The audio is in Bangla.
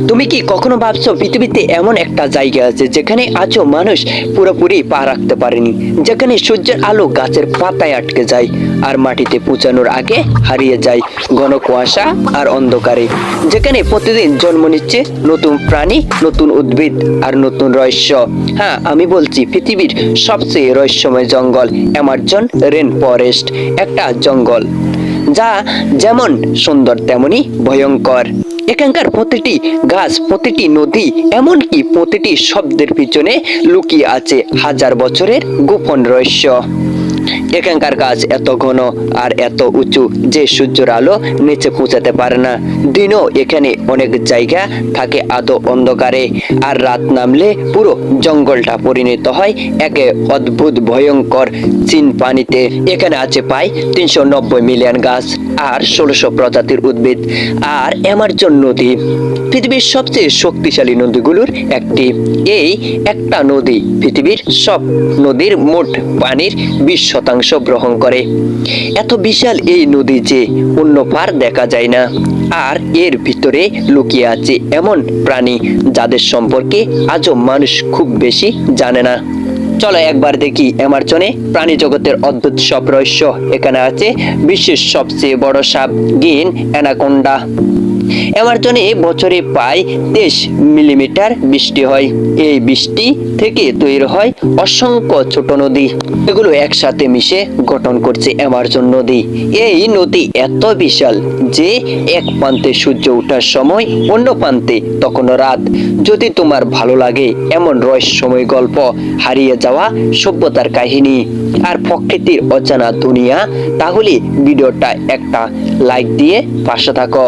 তুমি কি কখনো ভাবছো পৃথিবীতে এমন একটা জায়গা আছে যেখানে আজও মানুষ পুরোপুরি পা রাখতে পারেনি, যেখানে সূর্যের আলো গাছের পাতায় আটকে যায় আর মাটিতে পৌঁছানোর আগে হারিয়ে যায় ঘন কুয়াশা আর অন্ধকারে, যেখানে প্রতিদিন জন্ম নিচ্ছে নতুন প্রাণী, নতুন উদ্ভিদ আর নতুন রহস্য। হ্যাঁ, আমি বলছি পৃথিবীর সবচেয়ে রহস্যময় জঙ্গল অ্যামাজন রেন ফরেস্ট। একটা জঙ্গল যা যেমন সুন্দর তেমনি ভয়ঙ্কর। এখানকার প্রতিটি গাছ, প্রতিটি নদী, এমনকি প্রতিটি শব্দের পিছনে লুকিয়ে আছে হাজার বছরের গোপন রহস্য। এখানকার গাছ এত ঘন আর এত উঁচু যে সূর্যের আলো নিচে পৌঁছাতে পারে না। দিনও এখানে অনেক জায়গা থাকে আধো অন্ধকারে, আর রাত নামলে পুরো জঙ্গলটা পরিণত হয় এক অদ্ভুত ভয়ঙ্কর চীন পানিতে। এখানে আছে প্রায় 390 মিলিয়ন গাছ আর 1600 প্রজাতির উদ্ভিদ। আর অ্যামাজন নদী পৃথিবীর সবচেয়ে শক্তিশালী নদীগুলোর একটি। এই একটা নদী পৃথিবীর সব নদীর মোট পানির 20% গ্রহণ করে। এত বিশাল এই নদী যে অন্য পার দেখা যায় না। আর এর ভিতরে লুকিয়ে আছে এমন প্রাণী যাদের সম্পর্কে আজও মানুষ খুব বেশি জানে না। চলো একবার দেখি অ্যামাজনে প্রাণী জগতের অদ্ভুত সব রহস্য। এখানে আছে বিশ্বের সবচেয়ে বড় সাপ গিন অ্যানাকোন্ডা। অ্যামাজনে বছরে প্রায় 23 মিলিমিটার বৃষ্টি হয়। এই বৃষ্টি থেকে তৈরি হয় অসংখ্য ছোট নদী, এগুলো একসাথে মিশে গঠন করছে অ্যামাজন নদী। এই নদী এত বিশাল যে এক প্রান্তে সূর্য ওঠার সময়, অন্য প্রান্তে তখনও রাত। যদি তোমার ভালো লাগে এমন রহস্যময় গল্প, হারিয়ে যাওয়া সভ্যতার কাহিনী আর প্রকৃতির অজানা দুনিয়া, তাহলে ভিডিওটা একটা লাইক দিয়ে পাশে থাকো।